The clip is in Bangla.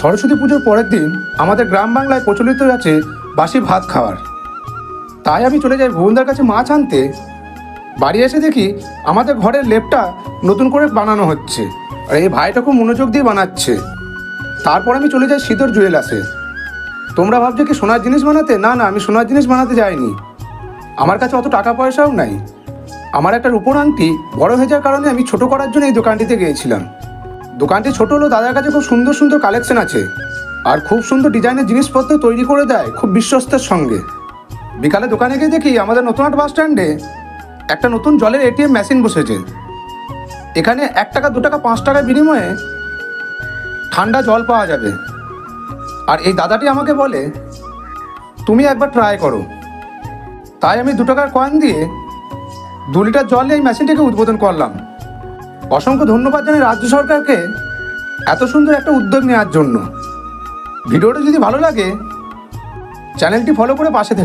সরস্বতী পুজোর পরের দিন আমাদের গ্রাম বাংলায় প্রচলিত আছে বাসি ভাত খাওয়ার। তাই আমি চলে যাই ভুবনদার কাছে মাছ আনতে। বাড়ি এসে দেখি আমাদের ঘরের লেপটা নতুন করে বানানো হচ্ছে, আর এই ভাইটা খুব মনোযোগ দিয়ে বানাচ্ছে। তারপর আমি চলে যাই শীতর জুয়েলার্সে। তোমরা ভাবছো কি সোনার জিনিস বানাতে? না না, আমি সোনার জিনিস বানাতে যাইনি। আমার কাছে অত টাকা পয়সাও নাই। আমার একটা রূপোর আংটি বড় হয়ে যাওয়ার কারণে আমি ছোট করার জন্য এই দোকানটিতে গিয়েছিলাম। দোকানটি ছোট হলেও দাদার কাছে খুব সুন্দর সুন্দর কালেকশন আছে, আর খুব সুন্দর ডিজাইনের জিনিসপত্র তৈরি করে দেয় খুব বিশ্বস্তের সঙ্গে। বিকালে দোকানে গিয়ে দেখি আমাদের নতুনহাট বাস স্ট্যান্ডে একটা নতুন জলের এটিএম মেশিন বসেছে। এখানে 1 টাকা 2 টাকা 5 টাকার বিনিময়ে ঠান্ডা জল পাওয়া যাবে। আর এই দাদাটি আমাকে বলে তুমি একবার ট্রাই করো। তাই আমি 2 টাকার কয়েন দিয়ে 2 লিটার জল এই মেশিনটিকে উদ্বোধন করলাম। অসংখ্য ধন্যবাদ জানাই রাজ্য সরকারকে এত সুন্দর একটা উদ্যোগ নেওয়ার জন্য। ভিডিওটা যদি ভালো লাগে চ্যানেলটি ফলো করে পাশে থেকে